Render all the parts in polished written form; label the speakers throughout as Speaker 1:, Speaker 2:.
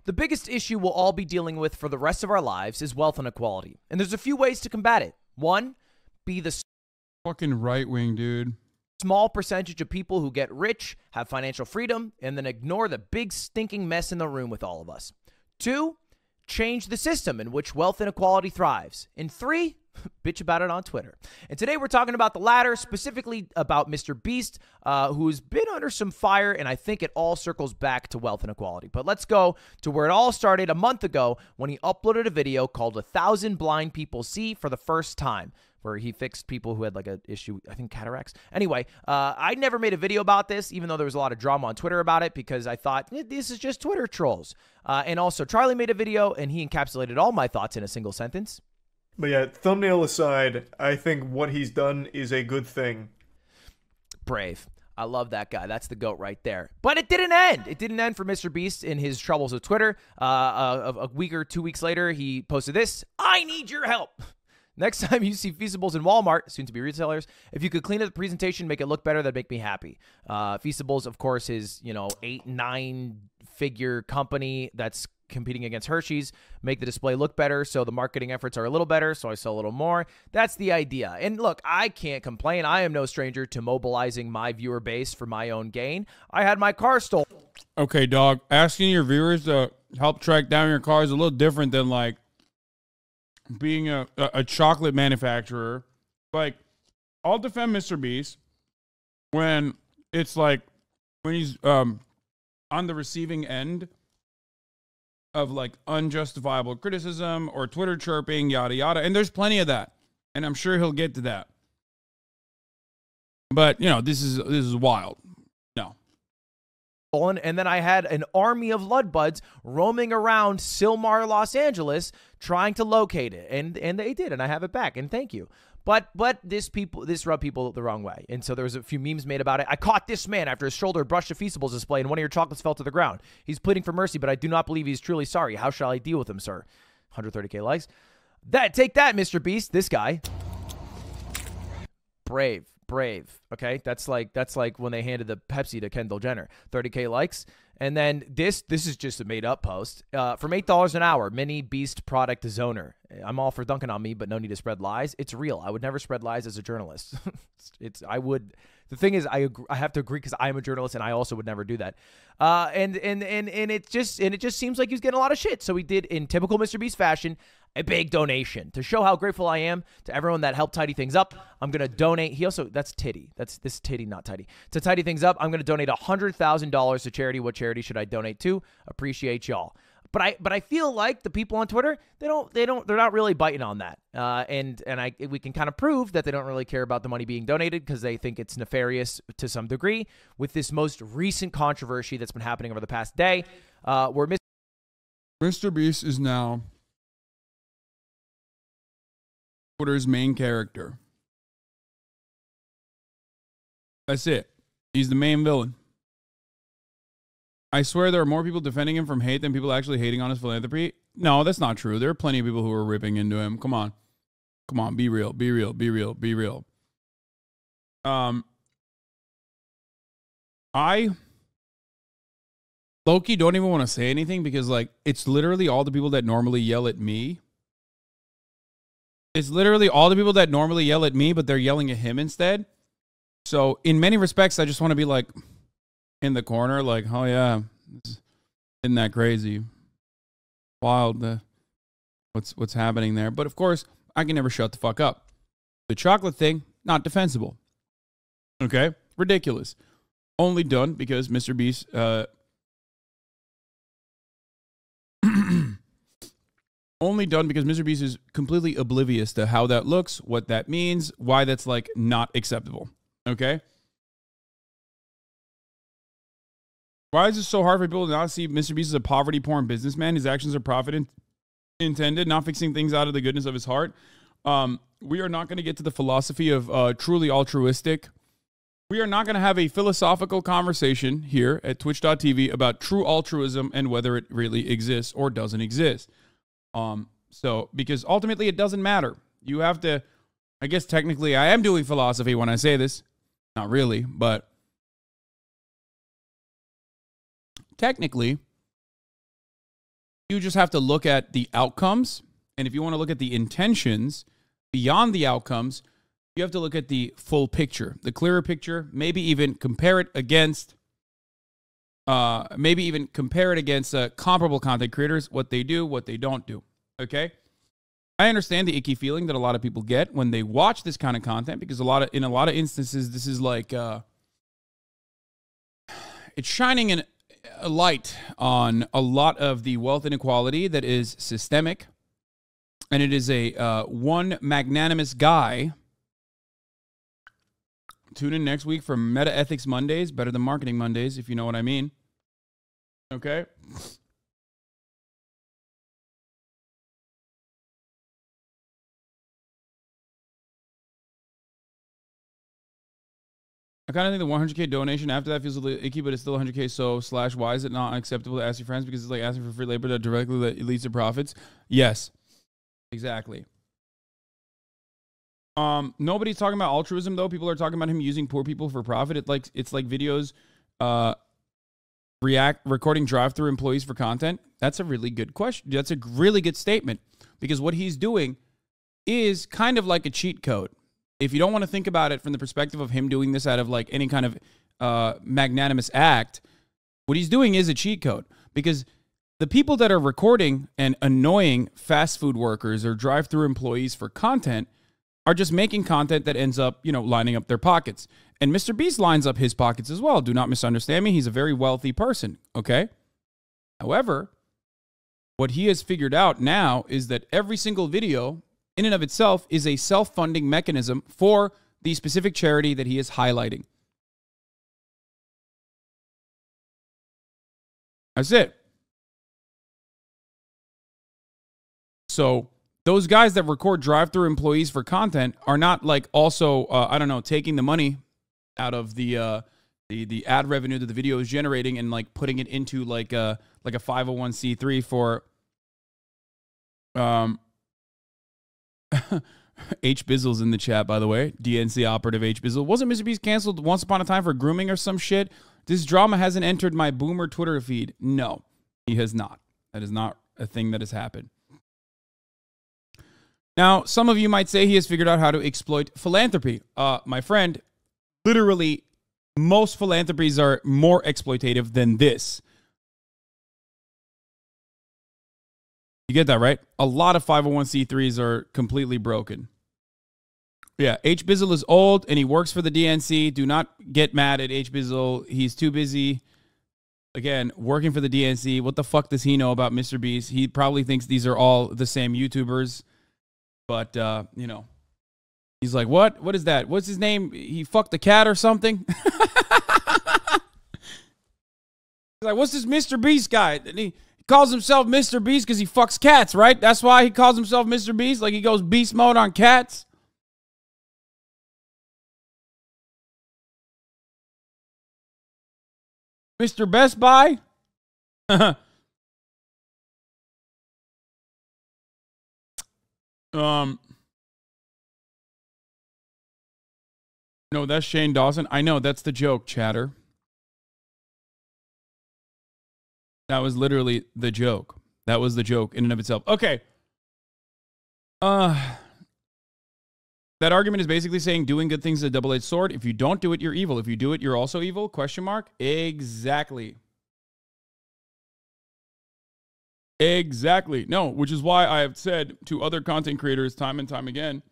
Speaker 1: The biggest issue we'll all be dealing with for the rest of our lives is wealth inequality. And there's a few ways to combat it. One, be the
Speaker 2: fucking right wing, dude.
Speaker 1: Small percentage of people who get rich, have financial freedom, and then ignore the big stinking mess in the room with all of us. Two, change the system in which wealth inequality thrives. And three, bitch about it on Twitter. And today we're talking about the latter, specifically about MrBeast, who's been under some fire, and I think it all circles back to wealth inequality. But let's go to where it all started a month ago when he uploaded a video called 1,000 Blind People See for the First Time, where he fixed people who had like an issue, I think cataracts. Anyway, I never made a video about this, even though there was a lot of drama on Twitter about it, because I thought, this is just Twitter trolls. And also, Charlie made a video, and he encapsulated all my thoughts in a single sentence.
Speaker 3: But yeah, thumbnail aside, I think what he's done is a good thing.
Speaker 1: Brave. I love that guy. That's the GOAT right there. But it didn't end. It didn't end for MrBeast in his troubles with Twitter. A week or 2 weeks later, he posted this: I need your help. Next time you see Feastables in Walmart, soon to be retailers, if you could clean up the presentation, make it look better, that'd make me happy. Feastables, of course, is, 8-9 figure company that's competing against Hershey's. Make the display look better so the marketing efforts are a little better, so I sell a little more. That's the idea. And look, I can't complain. I am no stranger to mobilizing my viewer base for my own gain. I had my car stolen.
Speaker 2: Okay, dog. Asking your viewers to help track down your car is a little different than like being a chocolate manufacturer. Like, I'll defend MrBeast when it's like when he's on the receiving end of like unjustifiable criticism or Twitter chirping, yada yada, and there's plenty of that, and I'm sure he'll get to that. But this is wild. No.
Speaker 1: And then I had an army of Ludbuds roaming around Silmar, Los Angeles, trying to locate it, and they did, and I have it back, and thank you. But this rubbed people the wrong way, and so there was a few memes made about it. I caught this man after his shoulder brushed a Feastables display, and one of your chocolates fell to the ground. He's pleading for mercy, but I do not believe he's truly sorry. How shall I deal with him, sir? 130K likes. Take that, MrBeast. This guy, brave. Okay, that's like when they handed the Pepsi to Kendall Jenner. 30K likes. And then this is just a made up post. From $8 an hour, mini Beast product zoner. I'm all for dunking on me, but no need to spread lies. It's real. I would never spread lies as a journalist. The thing is, I have to agree because I am a journalist and I also would never do that. And it just seems like he's getting a lot of shit. So he did, in typical MrBeast fashion, a big donation to show how grateful I am to everyone that helped tidy things up. I'm going to donate. That's titty. That's this titty, not tidy. To tidy things up, I'm going to donate $100,000 to charity. What charity should I donate to? Appreciate y'all. But I feel like the people on Twitter, they're not really biting on that. We can kind of prove that they don't really care about the money being donated because they think it's nefarious to some degree with this most recent controversy that's been happening over the past day, where
Speaker 2: MrBeast is now Twitter's main character. That's it. He's the main villain. I swear there are more people defending him from hate than people actually hating on his philanthropy. No, that's not true. There are plenty of people who are ripping into him. Come on. Be real. I low-key don't even want to say anything because like it's literally all the people that normally yell at me. It's literally all the people that normally yell at me, but they're yelling at him instead. So in many respects, I just want to be like in the corner, like, oh yeah, isn't that crazy? Wild, what's happening there? But of course, I can never shut the fuck up. The chocolate thing, not defensible. Okay, ridiculous. Only done because MrBeast. Only done because MrBeast is completely oblivious to how that looks, what that means, why that's like not acceptable. Okay. Why is it so hard for people to not see MrBeast as a poverty porn businessman? His actions are profit intended, not fixing things out of the goodness of his heart. We are not going to get to the philosophy of truly altruistic. We are not going to have a philosophical conversation here at twitch.tv about true altruism and whether it really exists or doesn't exist. Because ultimately it doesn't matter. You have to, I guess technically I am doing philosophy when I say this. Not really, but technically You just have to look at the outcomes. And if you want to look at the intentions beyond the outcomes, you have to look at the full picture, the clearer picture, maybe even compare it against comparable content creators, what they do, what they don't do. Okay? I understand the icky feeling that a lot of people get when they watch this kind of content, because in a lot of instances, this is like it's shining a light on a lot of the wealth inequality that is systemic, and it is a one magnanimous guy. Tune in next week for Meta Ethics Mondays, better than Marketing Mondays, if you know what I mean. Okay? I kind of think the 100K donation after that feels a little icky, but it's still 100K. So / why is it not acceptable to ask your friends? Because it's like asking for free labor that directly leads to profits. Yes, exactly. Nobody's talking about altruism though. People are talking about him using poor people for profit. It's like videos, recording drive-through employees for content. That's a really good question. That's a really good statement, because what he's doing is kind of like a cheat code. If you don't want to think about it from the perspective of him doing this out of like any kind of magnanimous act, what he's doing is a cheat code, because the people that are recording and annoying fast food workers or drive-through employees for content are just making content that ends up, lining up their pockets. And MrBeast lines up his pockets as well. Do not misunderstand me. He's a very wealthy person, okay? However, what he has figured out now is that every single video in and of itself is a self-funding mechanism for the specific charity that he is highlighting. That's it. So those guys that record drive-through employees for content are not like also, taking the money out of the ad revenue that the video is generating and like putting it into like a 501c3 for H Bizzle's in the chat, by the way. DNC operative H Bizzle. Wasn't MrBeast canceled once upon a time for grooming or some shit? This drama hasn't entered my boomer Twitter feed. No, he has not. That is not a thing that has happened. Now, some of you might say he has figured out how to exploit philanthropy. My friend, literally, most philanthropies are more exploitative than this. You get that, right? A lot of 501c3s are completely broken. Yeah, H Bizzle is old and he works for the DNC. Do not get mad at H Bizzle. He's too busy, again, working for the DNC. What the fuck does he know about MrBeast? He probably thinks these are all the same YouTubers. But, he's like, what? What is that? What's his name? He fucked a cat or something? He's like, what's this MrBeast guy? And he calls himself MrBeast because he fucks cats, right? That's why he calls himself MrBeast? Like he goes beast mode on cats? Mr. Best Buy? No, that's Shane Dawson. I know, that's the joke, chatter. That was literally the joke. That was the joke in and of itself. Okay. That argument is basically saying doing good things is a double-edged sword. If you don't do it, you're evil. If you do it, you're also evil? Question mark? Exactly. Exactly. No, which is why I have said to other content creators time and time again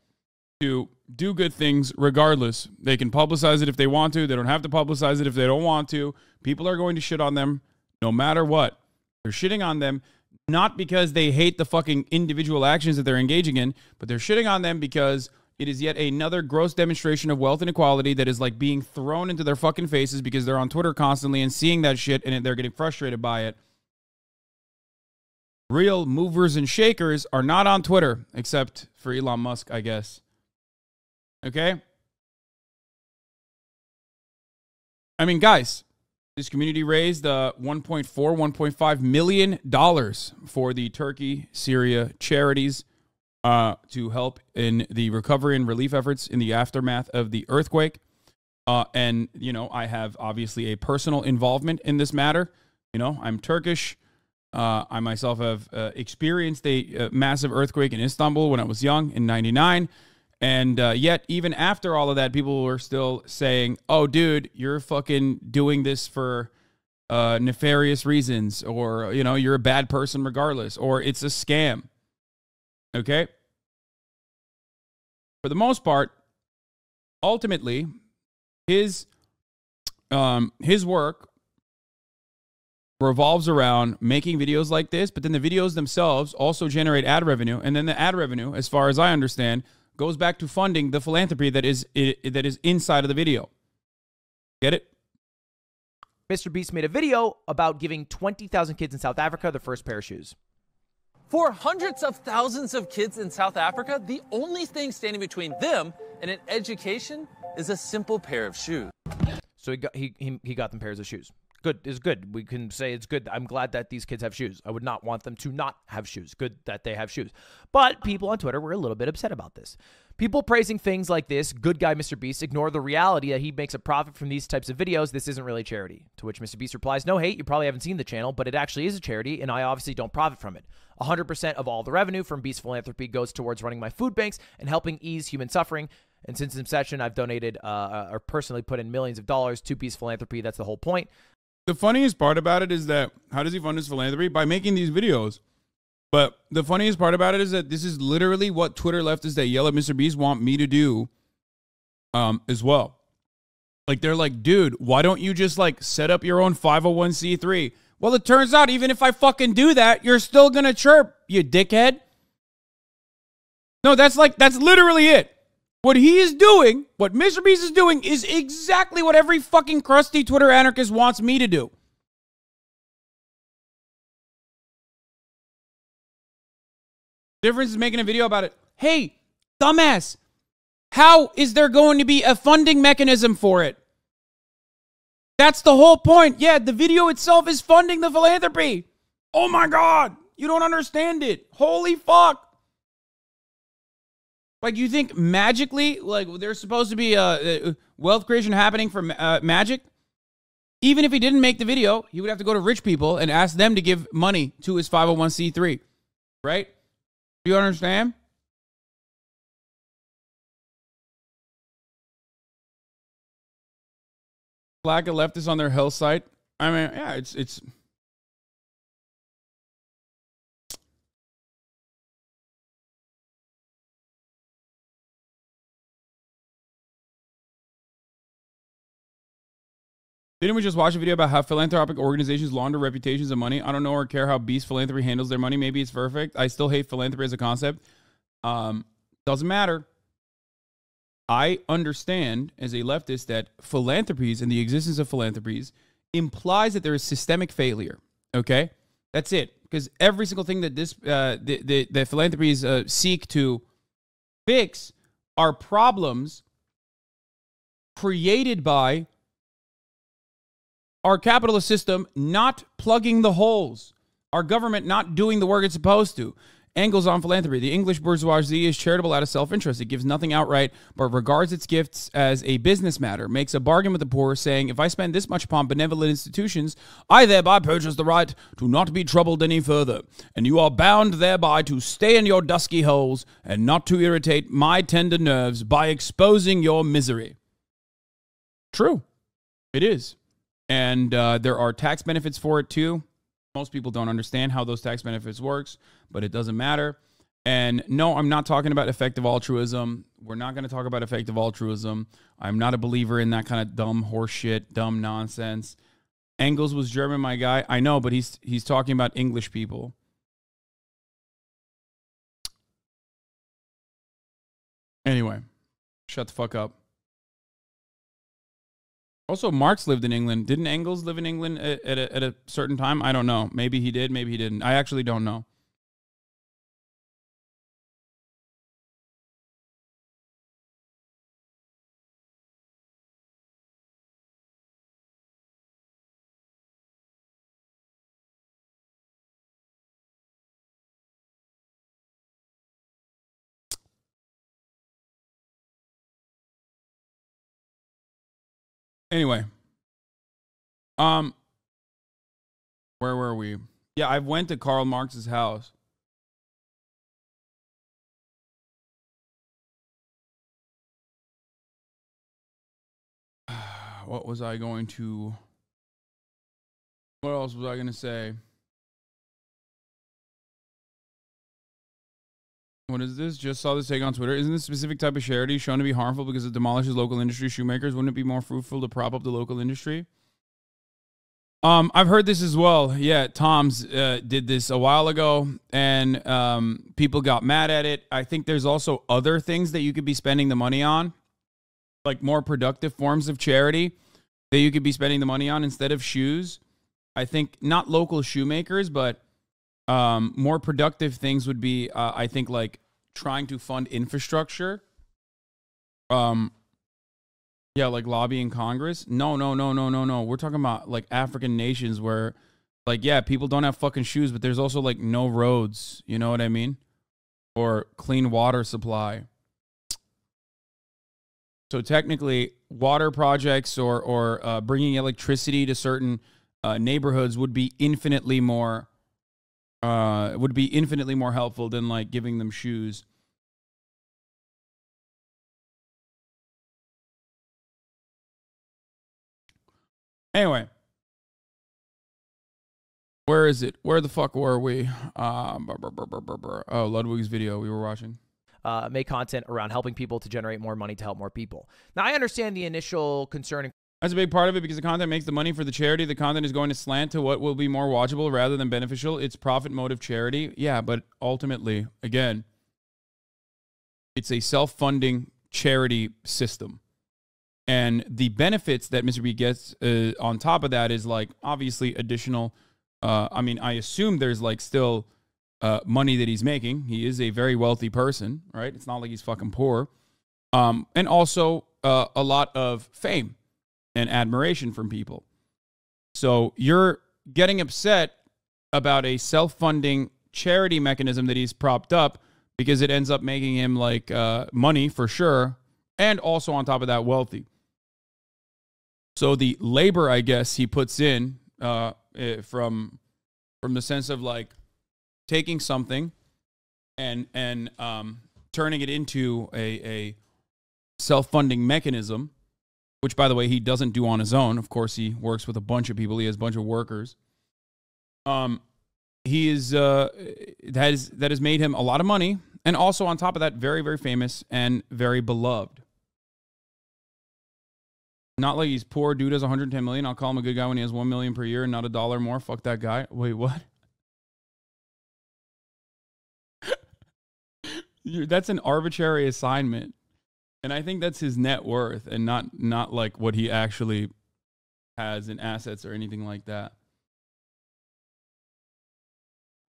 Speaker 2: to do good things regardless. They can publicize it if they want to. They don't have to publicize it if they don't want to. People are going to shit on them no matter what. They're shitting on them not because they hate the fucking individual actions that they're engaging in, but they're shitting on them because it is yet another gross demonstration of wealth inequality that is like being thrown into their fucking faces because they're on Twitter constantly and seeing that shit and they're getting frustrated by it. Real movers and shakers are not on Twitter, except for Elon Musk, I guess. Okay? I mean, guys, this community raised $1.5 million for the Turkey, Syria charities to help in the recovery and relief efforts in the aftermath of the earthquake. And, I have obviously a personal involvement in this matter. I'm Turkish. I myself have experienced a massive earthquake in Istanbul when I was young in '99. And yet, even after all of that, people were still saying, oh, dude, you're fucking doing this for nefarious reasons, or, you know, you're a bad person regardless, or it's a scam. Okay? For the most part, ultimately, his work revolves around making videos like this, but then the videos themselves also generate ad revenue, and then the ad revenue, as far as I understand, goes back to funding the philanthropy that is inside of the video. Get it?
Speaker 1: MrBeast made a video about giving 20,000 kids in South Africa their first pair of shoes.
Speaker 4: For hundreds of thousands of kids in South Africa, the only thing standing between them and an education is a simple pair of shoes.
Speaker 1: So he got them pairs of shoes. Good is good. We can say it's good. I'm glad that these kids have shoes. I would not want them to not have shoes. Good that they have shoes. But people on Twitter were a little bit upset about this. People praising things like this, good guy MrBeast, ignore the reality that he makes a profit from these types of videos. This isn't really charity. To which MrBeast replies, no hate, you probably haven't seen the channel, but it actually is a charity, and I obviously don't profit from it. 100% of all the revenue from Beast Philanthropy goes towards running my food banks and helping ease human suffering. And since inception, I've donated or personally put in millions of dollars to Beast Philanthropy. That's the whole point.
Speaker 2: The funniest part about it is that, how does he fund his philanthropy? By making these videos. But the funniest part about it is that this is literally what Twitter leftists that yell at MrBeast want me to do as well. Like, they're like, dude, why don't you just, like, set up your own 501c3? Well, it turns out even if I fucking do that, you're still going to chirp, you dickhead. No, that's literally it. What he is doing, what MrBeast is doing, is exactly what every fucking crusty Twitter anarchist wants me to do. Difference is making a video about it. Hey, dumbass, how is there going to be a funding mechanism for it? That's the whole point. Yeah, the video itself is funding the philanthropy. Oh my God, you don't understand it. Holy fuck. Like, you think magically, like, there's supposed to be wealth creation happening for magic? Even if he didn't make the video, he would have to go to rich people and ask them to give money to his 501c3, right? Do you understand? Black and leftists on their health site. I mean, yeah, it's. Didn't we just watch a video about how philanthropic organizations launder reputations and money? I don't know or care how Beast Philanthropy handles their money. Maybe it's perfect. I still hate philanthropy as a concept. Doesn't matter. I understand as a leftist that philanthropies and the existence of philanthropies implies that there is systemic failure. Okay? That's it. Because every single thing that the philanthropies seek to fix are problems created by our capitalist system not plugging the holes, our government not doing the work it's supposed to. Angles on philanthropy. The English bourgeoisie is charitable out of self-interest. It gives nothing outright, but regards its gifts as a business matter, makes a bargain with the poor, saying, if I spend this much upon benevolent institutions, I thereby purchase the right to not be troubled any further, and you are bound thereby to stay in your dusky holes and not to irritate my tender nerves by exposing your misery. True. It is. And there are tax benefits for it too. Most people don't understand how those tax benefits works, but it doesn't matter. And no, I'm not talking about effective altruism. We're not going to talk about effective altruism. I'm not a believer in that kind of dumb horse shit, dumb nonsense. Engels was German, my guy. I know, but he's talking about English people. Anyway, shut the fuck up. Also, Marx lived in England. Didn't Engels live in England at a certain time? I don't know. Maybe he did. Maybe he didn't. I actually don't know. Anyway, where were we? Yeah, I went to Karl Marx's house. What was I going to... What else was I going to say? What is this? Just saw this take on Twitter. Isn't this specific type of charity shown to be harmful because it demolishes local industry shoemakers? Wouldn't it be more fruitful to prop up the local industry? I've heard this as well. Yeah, Tom's did this a while ago, and people got mad at it. I think there's also other things that you could be spending the money on, like more productive forms of charity that you could be spending the money on instead of shoes. I think not local shoemakers, but more productive things would be, I think, like trying to fund infrastructure. Yeah, like lobbying Congress. No. We're talking about like African nations where, like, yeah, people don't have fucking shoes, but there's also like no roads. You know what I mean? Or clean water supply. So technically, water projects or bringing electricity to certain neighborhoods would be infinitely more helpful than like giving them shoes. Anyway, where is it? Where the fuck were we? Oh, Ludwig's video we were watching.
Speaker 1: Make content around helping people to generate more money to help more people. Now, I understand the initial concern.
Speaker 2: That's a big part of it because the content makes the money for the charity. The content is going to slant to what will be more watchable rather than beneficial. It's profit motive charity. Yeah, but ultimately, again, it's a self-funding charity system. And the benefits that MrBeast gets on top of that is like obviously additional. I mean, I assume there's like still money that he's making. He is a very wealthy person, right? It's not like he's fucking poor. And also a lot of fame and admiration from people. So you're getting upset about a self-funding charity mechanism that he's propped up because it ends up making him like money for sure. And also on top of that, wealthy. So the labor, I guess, he puts in from the sense of like taking something and turning it into a self-funding mechanism, which, by the way, he doesn't do on his own. Of course, he works with a bunch of people. He has a bunch of workers. He is that has made him a lot of money, and also on top of that, very, very famous and very beloved. Not like he's poor. Dude has 110 million. I'll call him a good guy when he has 1 million per year and not $1 more. Fuck that guy. Wait, what? That's an arbitrary assignment. And I think that's his net worth and not like what he actually has in assets or anything like that.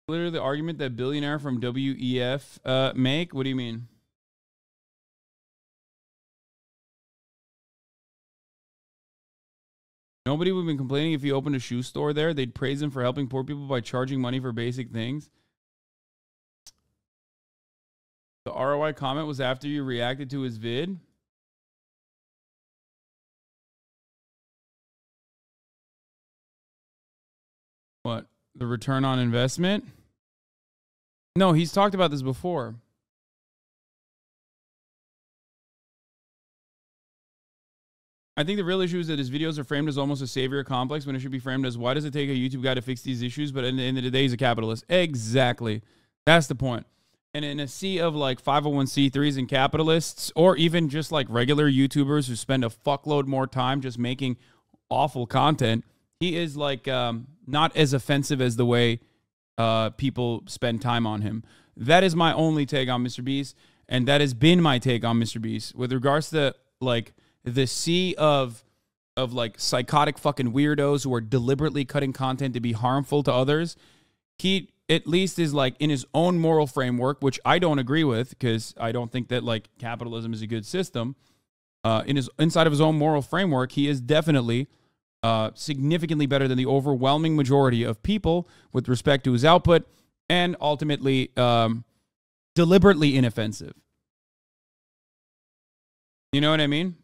Speaker 2: Literally the argument that billionaire from WEF make? What do you mean? Nobody would have been complaining if he opened a shoe store there. They'd praise him for helping poor people by charging money for basic things. The ROI comment was after you reacted to his vid. What? The return on investment? No, he's talked about this before. I think the real issue is that his videos are framed as almost a savior complex when it should be framed as, why does it take a YouTube guy to fix these issues? But at the end of the day, he's a capitalist. Exactly. That's the point. And in a sea of like 501c3s and capitalists, or even just like regular YouTubers who spend a fuckload more time just making awful content, he is like not as offensive as the way people spend time on him. That is my only take on MrBeast, and that has been my take on MrBeast. With regards to like the sea of like psychotic fucking weirdos who are deliberately cutting content to be harmful to others, he at least is like in his own moral framework, which I don't agree with because I don't think that like capitalism is a good system. Inside of his own moral framework, he is definitely significantly better than the overwhelming majority of people with respect to his output, and ultimately deliberately inoffensive. You know what I mean?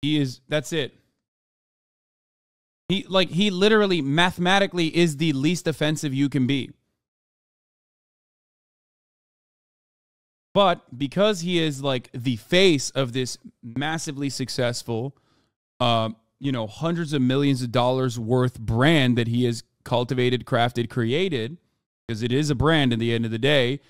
Speaker 2: He is, that's it. He literally mathematically is the least offensive you can be. But because he is like the face of this massively successful, hundreds of millions of dollars worth brand that he has cultivated, crafted, created, because it is a brand at the end of the day,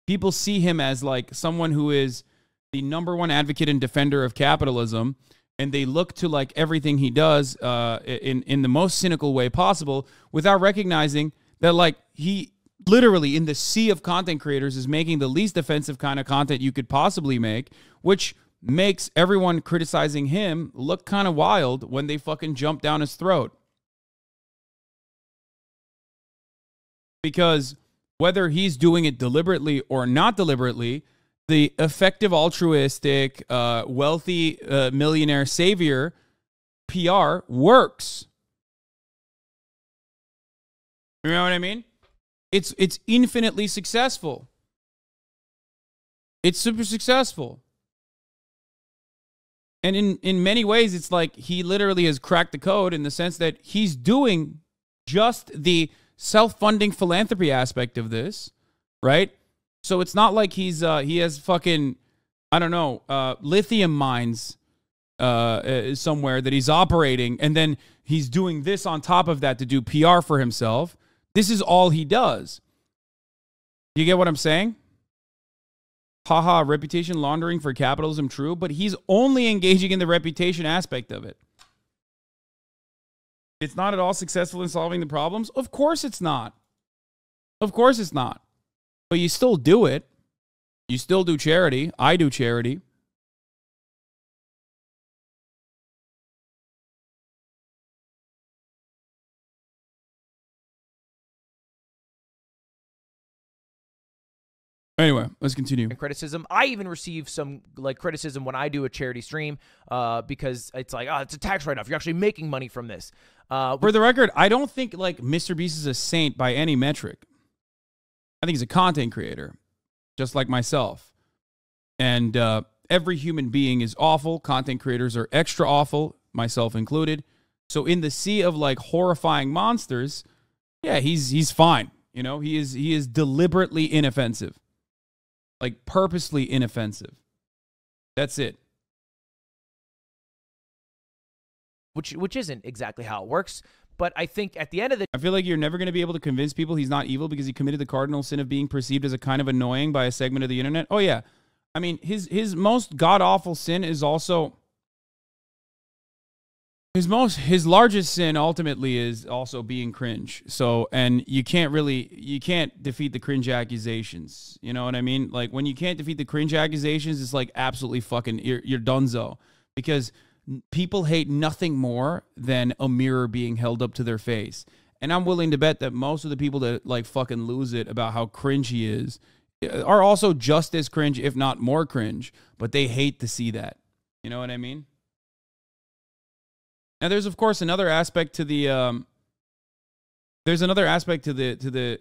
Speaker 2: people see him as like someone who is the number one advocate and defender of capitalism, and they look to like everything he does in the most cynical way possible without recognizing that like he literally in the sea of content creators is making the least offensive kind of content you could possibly make, which makes everyone criticizing him look kind of wild when they fucking jump down his throat. Because whether he's doing it deliberately or not deliberately, the effective, altruistic, wealthy millionaire savior PR works. You know what I mean? It's infinitely successful. It's super successful. And in many ways, it's like he literally has cracked the code in the sense that he's doing just the self-funding philanthropy aspect of this, right? So it's not like he has fucking, I don't know, lithium mines somewhere that he's operating, and then he's doing this on top of that to do PR for himself. This is all he does. You get what I'm saying? Haha, reputation laundering for capitalism, true, but he's only engaging in the reputation aspect of it. It's not at all successful in solving the problems? Of course it's not. Of course it's not. But you still do it. You still do charity. I do charity. Anyway, let's continue.
Speaker 1: Criticism. I even receive some like criticism when I do a charity stream because it's like, oh, it's a tax write-off. You're actually making money from this.
Speaker 2: For the record, I don't think like MrBeast is a saint by any metric. I think he's a content creator, just like myself. And every human being is awful. Content creators are extra awful, myself included. So in the sea of like horrifying monsters, yeah, he's fine. You know, he is deliberately inoffensive. Like purposely inoffensive. That's it.
Speaker 1: Which isn't exactly how it works. But I think at the end of the
Speaker 2: I feel like you're never going to be able to convince people he's not evil because he committed the cardinal sin of being perceived as a kind of annoying by a segment of the internet. Oh, yeah. I mean, his most god-awful sin is also... His largest sin ultimately is also being cringe. So, and you can't defeat the cringe accusations. You know what I mean? Like when you can't defeat the cringe accusations, it's like absolutely fucking, you're donezo. Because people hate nothing more than a mirror being held up to their face. And I'm willing to bet that most of the people that like fucking lose it about how cringe he is are also just as cringe, if not more cringe, but they hate to see that. You know what I mean? Now, there's of course another aspect to the the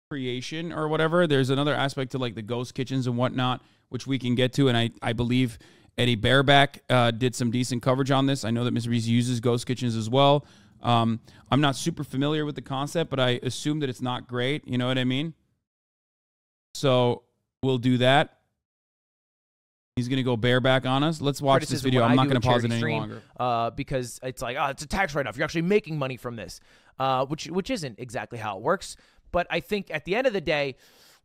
Speaker 2: creation or whatever. There's another aspect to like the ghost kitchens and whatnot, which we can get to. And I believe Eddie Bareback did some decent coverage on this. I know that MrBeast uses ghost kitchens as well. I'm not super familiar with the concept, but I assume that it's not great. You know what I mean? So we'll do that. He's going to go bareback on us. Let's watch this video. I'm not going to pause it any longer.
Speaker 1: Because it's like, oh, it's a tax write-off. You're actually making money from this, which isn't exactly how it works. But I think at the end of the day,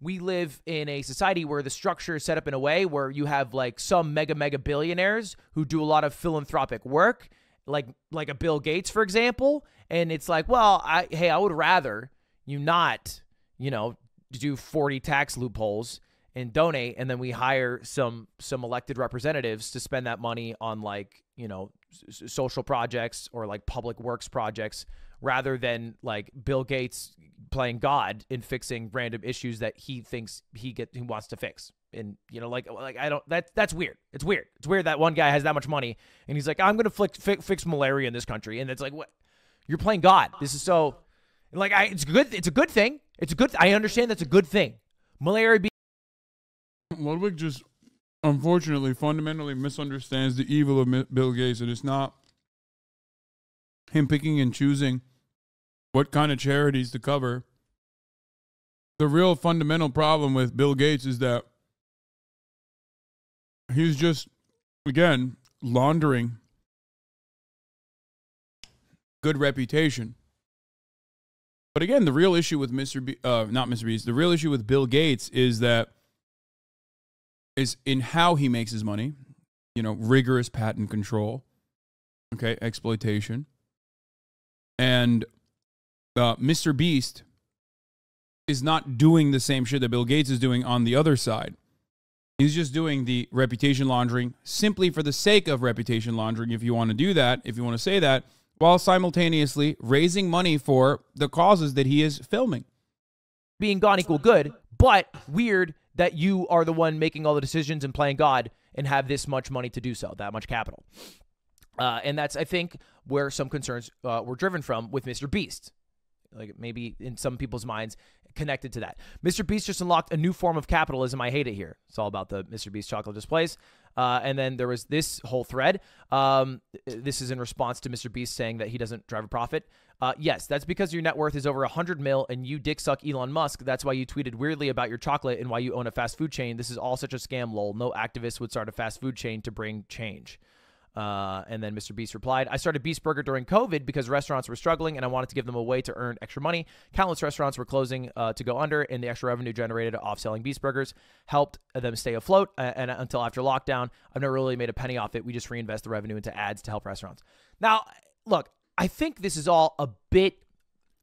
Speaker 1: we live in a society where the structure is set up in a way where you have like some mega billionaires who do a lot of philanthropic work, like a Bill Gates, for example. And it's like, well, I would rather you not, do 40 tax loopholes and donate, and then we hire some elected representatives to spend that money on like, social projects or like public works projects rather than like Bill Gates playing God and fixing random issues that he thinks he wants to fix. And, that's weird. It's weird. It's weird that one guy has that much money and he's like, I'm going to fix malaria in this country. And it's like, what? You're playing God. This is so like, it's good. It's a good thing. I understand that's a good thing. Malaria
Speaker 2: Ludwig just, unfortunately, fundamentally misunderstands the evil of Bill Gates, and it's not him picking and choosing what kind of charities to cover. The real fundamental problem with Bill Gates is that he's just, again, laundering good reputation. But again, the real issue with not Mr. Beast, the real issue with Bill Gates is in how he makes his money. You know, rigorous patent control, okay, exploitation. And Mr. Beast is not doing the same shit that Bill Gates is doing on the other side. He's just doing the reputation laundering simply for the sake of reputation laundering, if you want to do that, if you want to say that, while simultaneously raising money for the causes that he is filming.
Speaker 1: Being gone equal good, but weird that you are the one making all the decisions and playing God and have this much money to do so, that much capital. And that's, I think, where some concerns were driven from with Mr. Beast. Like maybe in some people's minds connected to that. Mr. Beast just unlocked a new form of capitalism. I hate it here. It's all about the Mr. Beast chocolate displays. And then there was this whole thread. This is in response to Mr. Beast saying that he doesn't drive a profit. Yes, that's because your net worth is over 100 mil and you dick suck Elon Musk. That's why you tweeted weirdly about your chocolate and why you own a fast food chain. This is all such a scam, lol. No activist would start a fast food chain to bring change. And then Mr. Beast replied, I started Beast Burger during COVID because restaurants were struggling and I wanted to give them a way to earn extra money. Countless restaurants were closing to go under, and the extra revenue generated off selling Beast Burgers helped them stay afloat. And until after lockdown, I've never really made a penny off it. We just reinvest the revenue into ads to help restaurants. Now, look, I think this is all a bit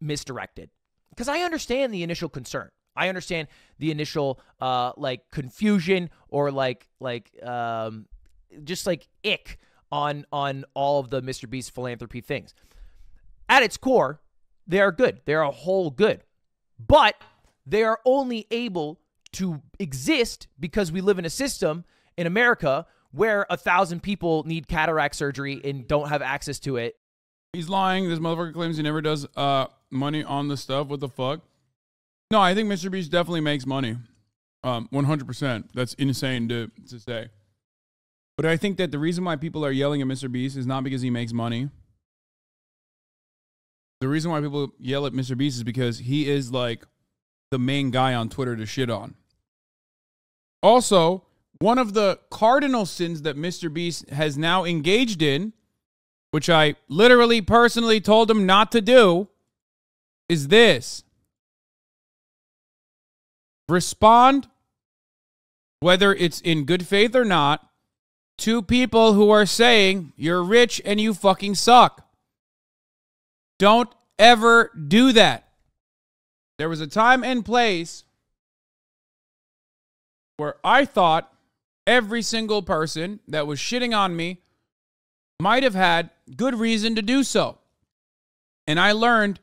Speaker 1: misdirected because I understand the initial concern. I understand the initial like confusion or just like ick on all of the Mr. Beast philanthropy things. At its core, they are good. They are a whole good. But they are only able to exist because we live in a system in America where 1,000 people need cataract surgery and don't have access to it.
Speaker 2: He's lying. This motherfucker claims he never does money on the stuff. What the fuck? No, I think Mr. Beast definitely makes money. 100%. That's insane to say. But I think that the reason why people are yelling at Mr. Beast is not because he makes money. The reason why people yell at Mr. Beast is because he is like the main guy on Twitter to shit on. Also, one of the cardinal sins that Mr. Beast has now engaged in, which I literally personally told him not to do, is this. Respond, whether it's in good faith or not, to people who are saying you're rich and you fucking suck. Don't ever do that. There was a time and place where I thought every single person that was shitting on me might have had good reason to do so. And I learned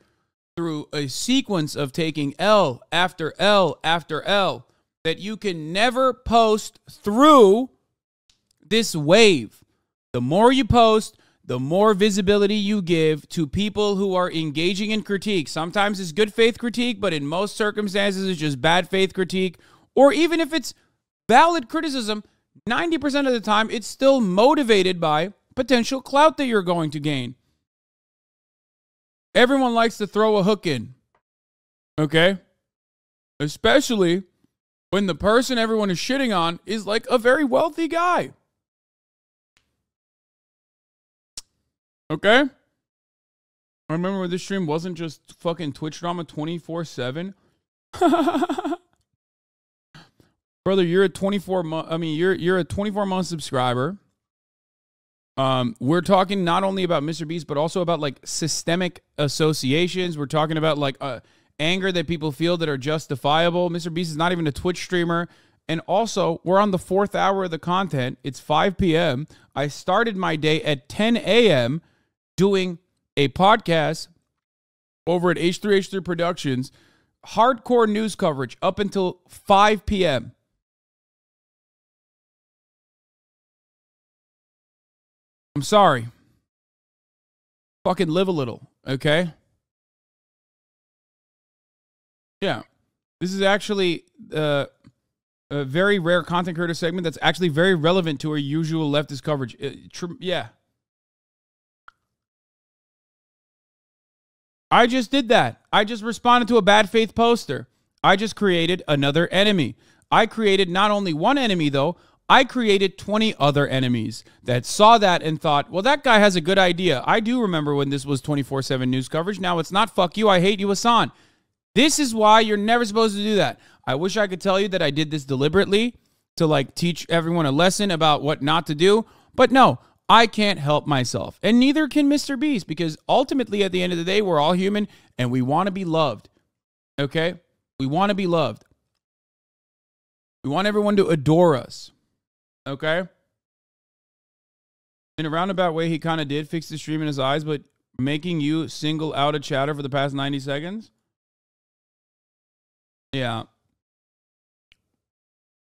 Speaker 2: through a sequence of taking L after L after L that you can never post through this wave. The more you post, the more visibility you give to people who are engaging in critique. Sometimes it's good faith critique, but in most circumstances, it's just bad faith critique. Or even if it's valid criticism, 90% of the time, it's still motivated by potential clout that you're going to gain. Everyone likes to throw a hook in. Okay? Especially when the person everyone is shitting on is like a very wealthy guy. Okay? I remember when this stream wasn't just fucking Twitch drama 24/7. Brother, you're a 24-month subscriber. We're talking not only about Mr. Beast, but also about like systemic associations. We're talking about like anger that people feel that are justifiable. Mr. Beast is not even a Twitch streamer. And also, we're on the 4th hour of the content. It's 5 p.m. I started my day at 10 a.m. doing a podcast over at H3H3 Productions, hardcore news coverage up until 5 p.m. I'm sorry. Fucking live a little, okay? Yeah. This is actually a very rare content creator segment that's actually very relevant to our usual leftist coverage. Yeah. I just did that. I just responded to a bad faith poster. I just created another enemy. I created not only one enemy, though, I created 20 other enemies that saw that and thought, well, that guy has a good idea. I do remember when this was 24/7 news coverage. Now it's not fuck you, I hate you, Hasan. This is why you're never supposed to do that. I wish I could tell you that I did this deliberately to like teach everyone a lesson about what not to do. But no, I can't help myself. And neither can MrBeast, because ultimately at the end of the day, we're all human and we want to be loved. Okay? We want to be loved. We want everyone to adore us. Okay? In a roundabout way, he kind of did fix the stream in his eyes, but making you single out a chatter for the past 90 seconds? Yeah.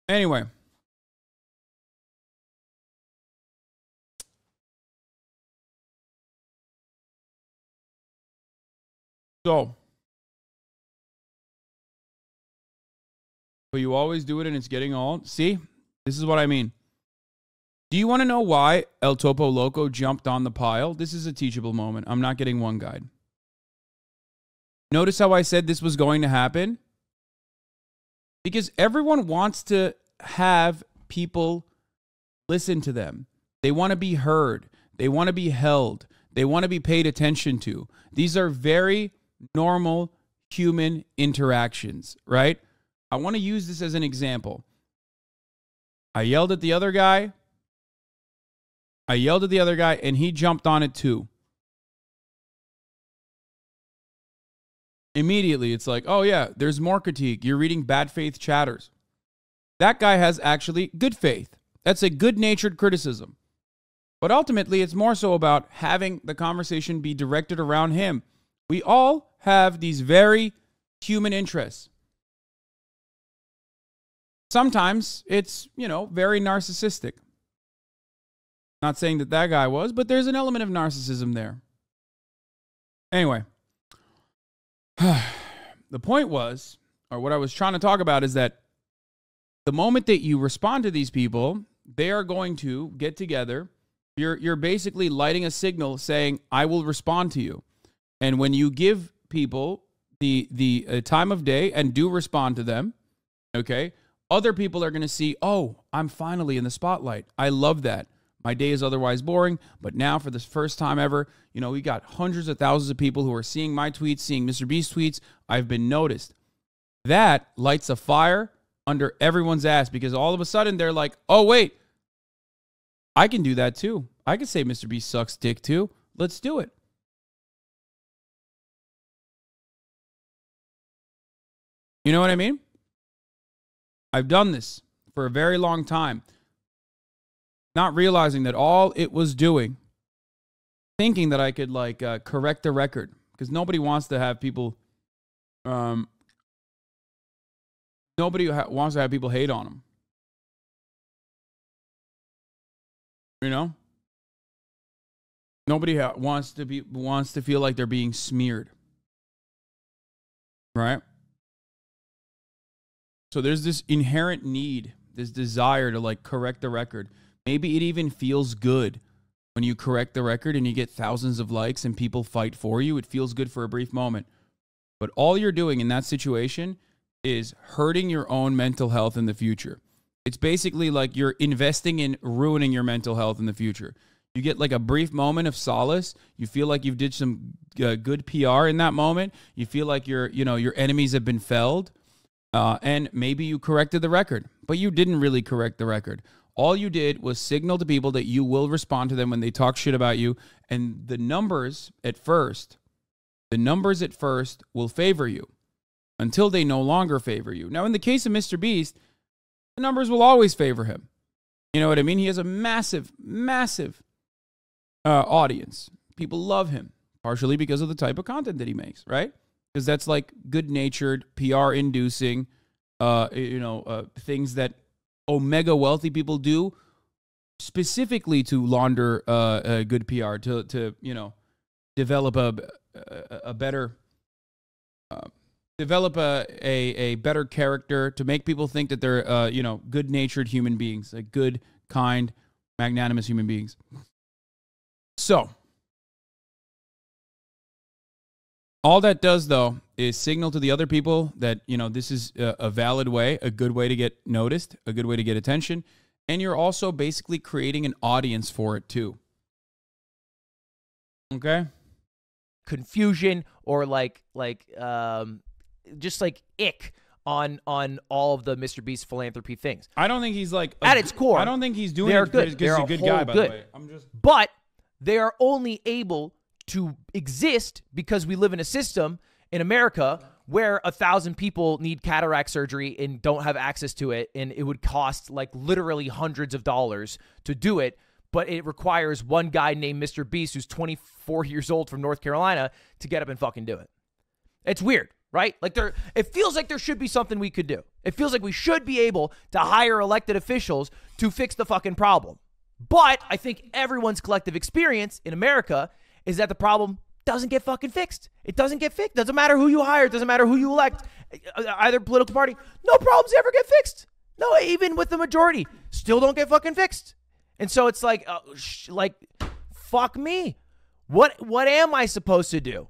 Speaker 2: Anyway. So. But you always do it and it's getting old. See? This is what I mean. Do you want to know why El Topo Loco jumped on the pile? This is a teachable moment. I'm not getting one guide. Notice how I said this was going to happen? Because everyone wants to have people listen to them. They want to be heard. They want to be held. They want to be paid attention to. These are very normal human interactions, right? I want to use this as an example. I yelled at the other guy. And he jumped on it too. Immediately, it's like, oh yeah, there's more critique. You're reading bad faith chatters. That guy has actually good faith. That's a good-natured criticism. But ultimately, it's more so about having the conversation be directed around him. We all have these very human interests. Sometimes it's, very narcissistic. Not saying that that guy was, but there's an element of narcissism there. Anyway, the point was, or what I was trying to talk about is that the moment that you respond to these people, they are going to get together. You're basically lighting a signal saying, I will respond to you. And when you give people the time of day and do respond to them, okay, other people are going to see, oh, I'm finally in the spotlight. I love that. My day is otherwise boring, but now for the first time ever, we got hundreds of thousands of people who are seeing my tweets, seeing MrBeast tweets. I've been noticed. That lights a fire under everyone's ass because all of a sudden they're like, oh, wait, I can do that too. I can say MrBeast sucks dick too. Let's do it. You know what I mean? I've done this for a very long time. Not realizing that all it was doing, thinking that I could correct the record, because nobody wants to have people, wants to have people hate on them. Nobody wants to feel like they're being smeared, right? So there's this inherent need, this desire to correct the record. Maybe it even feels good when you correct the record and you get thousands of likes and people fight for you. It feels good for a brief moment. But all you're doing in that situation is hurting your own mental health in the future. It's basically like you're investing in ruining your mental health in the future. You get a brief moment of solace. You feel like you've did some good PR in that moment. You feel like your enemies have been felled. And maybe you corrected the record, but you didn't really correct the record. All you did was signal to people that you will respond to them when they talk shit about you. And the numbers at first will favor you until they no longer favor you. Now, in the case of MrBeast, the numbers will always favor him. You know what I mean? He has a massive, massive audience. People love him, partially because of the type of content that he makes, right? Because that's good-natured, PR-inducing, things that Omega wealthy people do specifically to launder good PR, to develop a better better character, to make people think that they're good-natured human beings, good, kind, magnanimous human beings. So All that does, though, is signal to the other people that, you know, this is a valid way, a good way to get noticed, a good way to get attention. And you're also basically creating an audience for it, too. Okay?
Speaker 1: Confusion or just like ick on all of the MrBeast philanthropy things.
Speaker 2: I don't think he's like
Speaker 1: at its core.
Speaker 2: I don't think he's doing
Speaker 1: it
Speaker 2: because he's a good guy, by the way.
Speaker 1: But they are only able to exist because we live in a system in America where 1,000 people need cataract surgery and don't have access to it, and it would cost like literally hundreds of dollars to do it. But it requires one guy named MrBeast who's 24 years old from North Carolina to get up and fucking do it. It's weird, right? Like it feels like there should be something we could do. It feels like we should be able to hire elected officials to fix the fucking problem. But I think everyone's collective experience in America is that the problem doesn't get fucking fixed. It doesn't get fixed. Doesn't matter who you hire. It doesn't matter who you elect. Either political party. No problems ever get fixed. No, even with the majority, still don't get fucking fixed. And so it's like, fuck me. What am I supposed to do?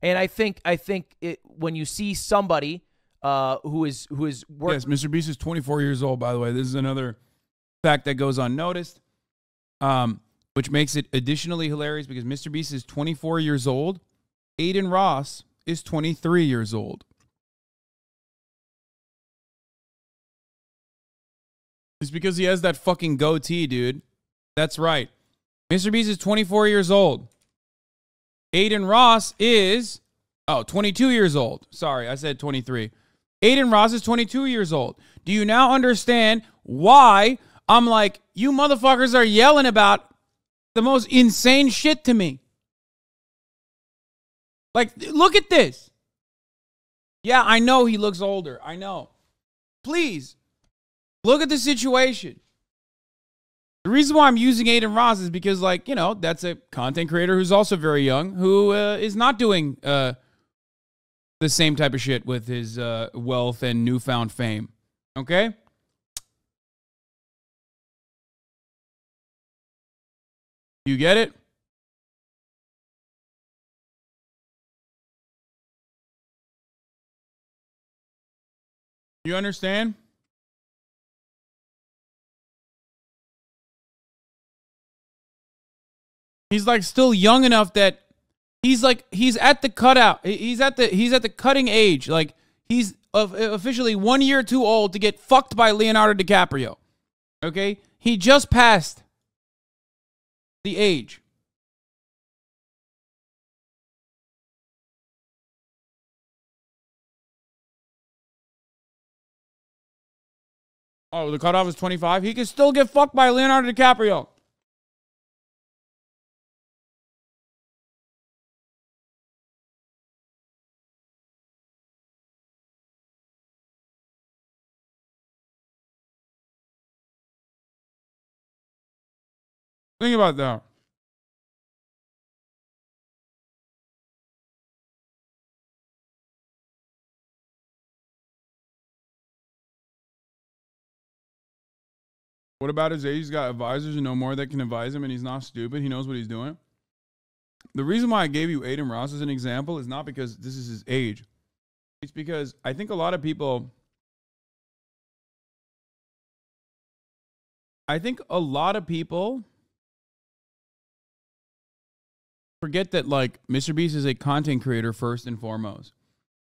Speaker 1: And I think when you see somebody who is working.
Speaker 2: Yes, MrBeast is 24 years old, by the way. This is another fact that goes unnoticed, which makes it additionally hilarious because MrBeast is 24 years old. Aiden Ross is 23 years old. It's because he has that fucking goatee, dude. That's right. MrBeast is 24 years old. Aiden Ross is, 22 years old. Sorry, I said 23. Aiden Ross is 22 years old. Do you now understand why I'm like, you motherfuckers are yelling about the most insane shit to me? Like, look at this. Yeah, I know he looks older. I know. Please, look at the situation. The reason why I'm using Aiden Ross is because, like, you know, that's a content creator who's also very young, who is not doing the same type of shit with his wealth and newfound fame. Okay? You get it? You understand? He's like still young enough that he's at the cutout. He's at the cutting age. Like he's officially 1 year too old to get fucked by Leonardo DiCaprio. Okay? He just passed the age. Oh, the cutoff is 25. He can still get fucked by Leonardo DiCaprio. Think about that. What about his age? He's got advisors and no more that can advise him, and he's not stupid. He knows what he's doing. The reason why I gave you Aiden Ross as an example is not because this is his age. It's because I think a lot of people... forget that, like, MrBeast is a content creator first and foremost.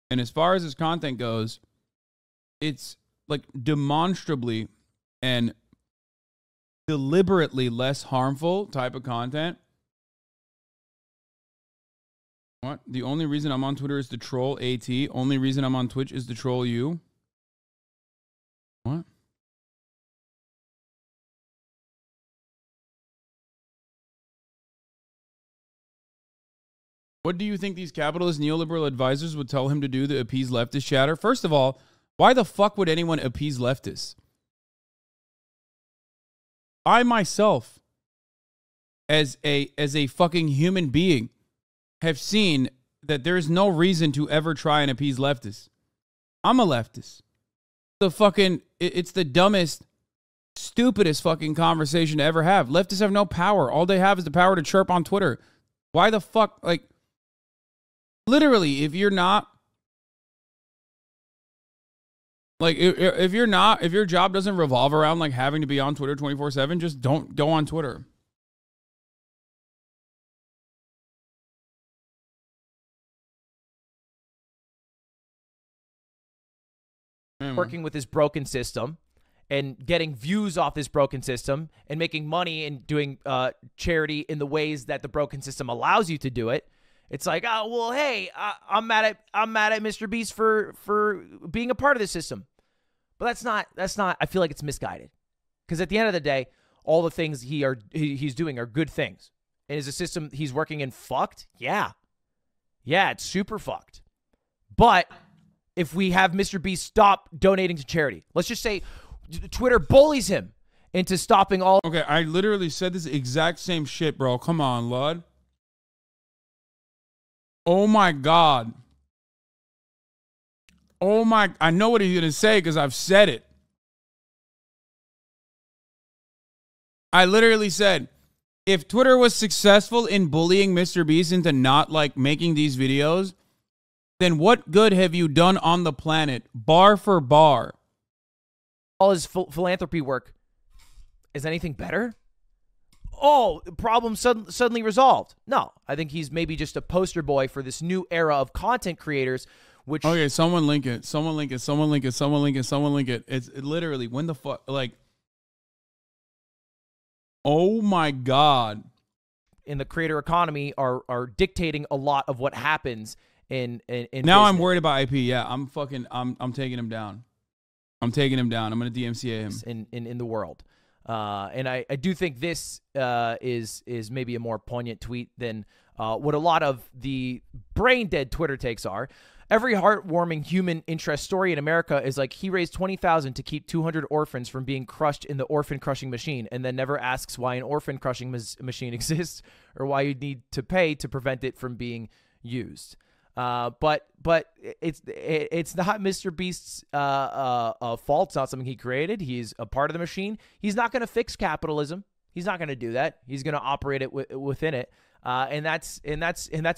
Speaker 2: And as far as his content goes, it's, like, demonstrably and deliberately less harmful type of content. What? The only reason I'm on Twitter is to troll AT. Only reason I'm on Twitch is to troll you. What? What do you think these capitalist neoliberal advisors would tell him to do to appease leftist chatter? First of all, why the fuck would anyone appease leftists? I myself, as a fucking human being, have seen that there's no reason to ever try and appease leftists. I'm a leftist. It's the dumbest, stupidest fucking conversation to ever have. Leftists have no power. All they have is the power to chirp on Twitter. Why the fuck, like... literally, if you're not, like, if your job doesn't revolve around like having to be on Twitter 24/7, just don't go on Twitter.
Speaker 1: Working with this broken system and getting views off this broken system and making money and doing charity in the ways that the broken system allows you to do it. It's like, oh, well, hey, I'm mad at MrBeast for being a part of this system. But that's not, I feel like it's misguided. Because at the end of the day, all the things he's doing are good things. And is the system he's working in fucked? Yeah. Yeah, it's super fucked. But if we have MrBeast stop donating to charity, let's just say Twitter bullies him into stopping all.
Speaker 2: Okay, I literally said this exact same shit, bro. Come on, Lud. Oh my God. Oh my, I know what he's going to say because I've said it. I literally said, if Twitter was successful in bullying MrBeast into not like making these videos, then what good have you done on the planet, bar for bar?
Speaker 1: All his philanthropy work. Is anything better? Oh, the problem suddenly resolved. No, I think he's maybe just a poster boy for this new era of content creators, which...
Speaker 2: Okay, someone link it. Someone link it. Someone link it. Someone link it. Someone link it. It's literally, when the fuck, like... Oh my God.
Speaker 1: In the creator economy are dictating a lot of what happens in
Speaker 2: now
Speaker 1: business.
Speaker 2: I'm worried about IP. Yeah, I'm taking him down. I'm taking him down. I'm going to DMCA him.
Speaker 1: In the world. And I do think this is maybe a more poignant tweet than what a lot of the brain dead Twitter takes are. Every heartwarming human interest story in America is like he raised $20,000 to keep 200 orphans from being crushed in the orphan crushing machine, and then never asks why an orphan crushing machine exists or why you need to pay to prevent it from being used. But it's not MrBeast's fault. It's not something he created. He's a part of the machine. He's not going to fix capitalism. He's not going to do that. He's going to operate it within it. And that's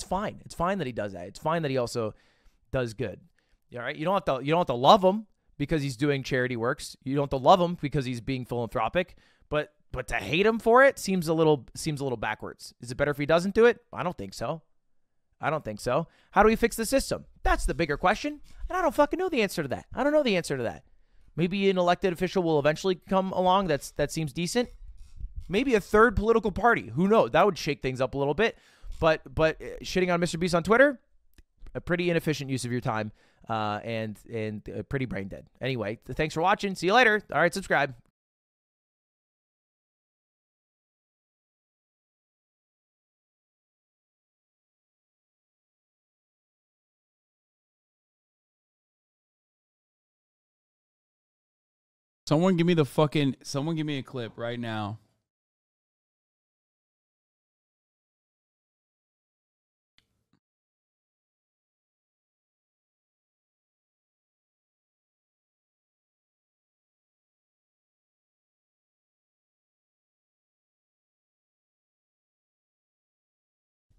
Speaker 1: fine. It's fine that he does that. It's fine that he also does good. All right. You don't have to love him because he's doing charity works. You don't have to love him because he's being philanthropic. But to hate him for it seems a little backwards. Is it better if he doesn't do it? I don't think so. I don't think so. How do we fix the system? That's the bigger question. And I don't fucking know the answer to that. I don't know the answer to that. Maybe an elected official will eventually come along that seems decent. Maybe a third political party. Who knows? That would shake things up a little bit. But shitting on MrBeast on Twitter, a pretty inefficient use of your time, and pretty brain dead. Anyway, thanks for watching. See you later. All right, subscribe.
Speaker 2: Someone give me a clip right now.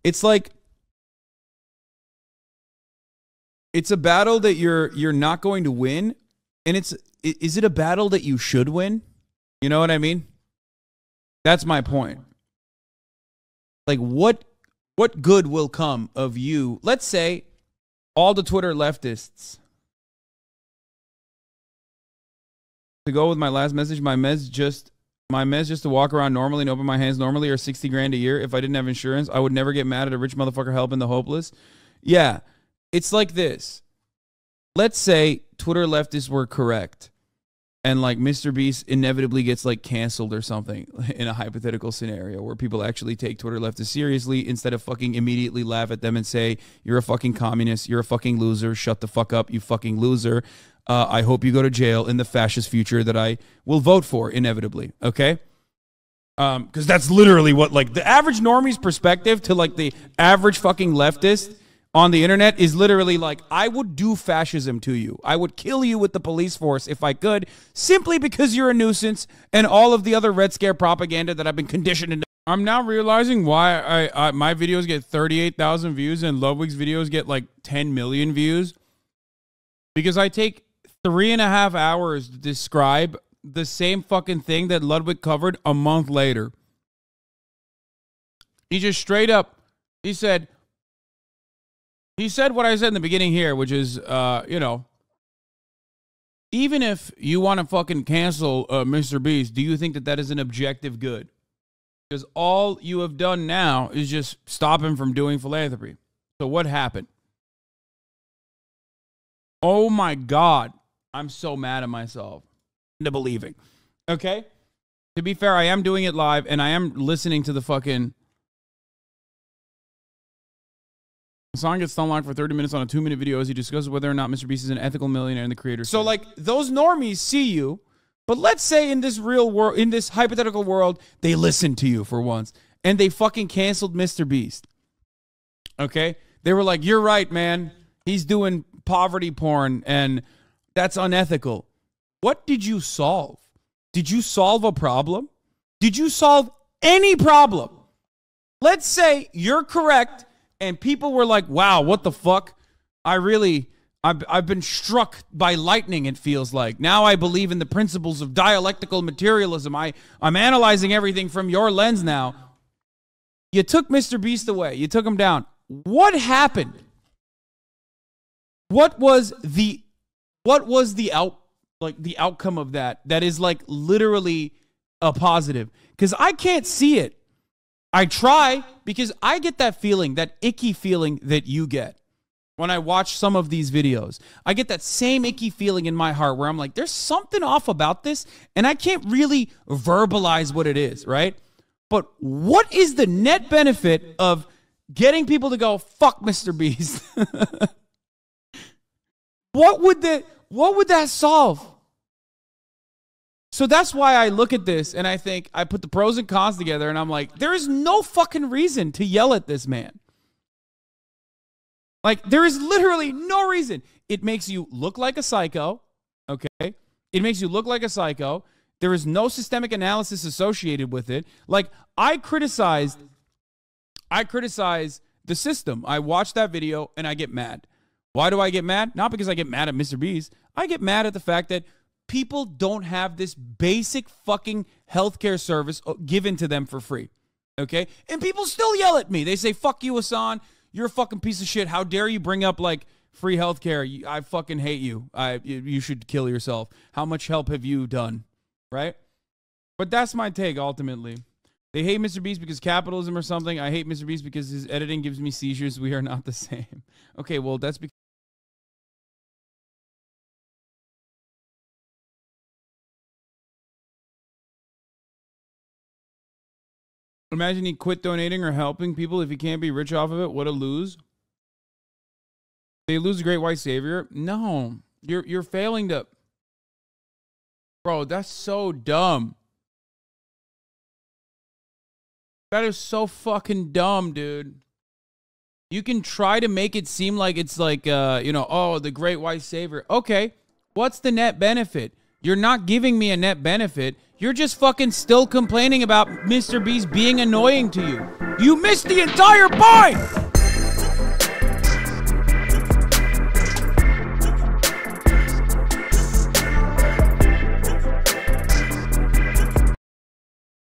Speaker 2: It's like, it's a battle that you're not going to win, and is it a battle that you should win? You know what I mean? That's my point. Like, what good will come of you? Let's say all the Twitter leftists, to go with my last message, my meds just to walk around normally and open my hands normally are 60 grand a year. If I didn't have insurance, I would never get mad at a rich motherfucker helping the hopeless. Yeah, it's like this. Let's say Twitter leftists were correct, and like MrBeast inevitably gets like canceled or something in a hypothetical scenario where people actually take Twitter leftists seriously instead of fucking immediately laugh at them and say, you're a fucking communist, you're a fucking loser, shut the fuck up, you fucking loser. I hope you go to jail in the fascist future that I will vote for inevitably, okay? Because that's literally what, like, the average normie's perspective to like the average fucking leftist on the internet is literally like, I would do fascism to you. I would kill you with the police force if I could, simply because you're a nuisance and all of the other Red Scare propaganda that I've been conditioned into I'm now realizing why my videos get 38,000 views and Ludwig's videos get like 10 million views. Because I take 3.5 hours to describe the same fucking thing that Ludwig covered a month later. He just straight up, he said what I said in the beginning here, which is, you know, even if you want to fucking cancel MrBeast, do you think that that is an objective good? Because all you have done now is just stop him from doing philanthropy. So what happened? Oh my God. I'm so mad at myself into believing. Okay? To be fair, I am doing it live and I am listening to the fucking... Hasan gets unlocked for 30 minutes on a 2-minute video as he discusses whether or not MrBeast is an ethical millionaire and the creator.
Speaker 5: So like those normies see you, but let's say in this real world, in this hypothetical world, they listen to you for once and they fucking canceled MrBeast.
Speaker 2: Okay? They were like, you're right, man. He's doing poverty porn and that's unethical.
Speaker 5: What did you solve? Did you solve a problem? Did you solve any problem? Let's say you're correct and people were like, wow, what the fuck? I've been struck by lightning, it feels like. Now I believe in the principles of dialectical materialism. I'm analyzing everything from your lens now. You took MrBeast away. You took him down. What happened? What was the outcome of that is like literally a positive? Because I can't see it. I try because I get that feeling, that icky feeling that you get when I watch some of these videos. I get that same icky feeling in my heart where I'm like, there's something off about this and I can't really verbalize what it is, right? But what is the net benefit of getting people to go, fuck MrBeast? What would that solve? So that's why I look at this and I think, I put the pros and cons together and I'm like, there is no fucking reason to yell at this man. Like, there is literally no reason. It makes you look like a psycho, okay? It makes you look like a psycho. There is no systemic analysis associated with it. Like, I criticize the system. I watch that video and I get mad. Why do I get mad? Not because I get mad at MrBeast. I get mad at the fact that people don't have this basic fucking healthcare service given to them for free, okay? And people still yell at me. They say, fuck you, Hasan. You're a fucking piece of shit. How dare you bring up, like, free healthcare? I fucking hate you. You should kill yourself. How much help have you done, right? But that's my take, ultimately. They hate MrBeast because capitalism or something. I hate MrBeast because his editing gives me seizures. We are not the same. Okay, well, that's because... Imagine he quit donating or helping people if he can't be rich off of it. What a lose. They lose a great white savior. No, you're failing to... Bro, that's so dumb. That is so fucking dumb, dude. You can try to make it seem like it's like, you know, oh, the great white savior. Okay, what's the net benefit? You're not giving me a net benefit. You're just fucking still complaining about MrBeast being annoying to you. You missed the entire point!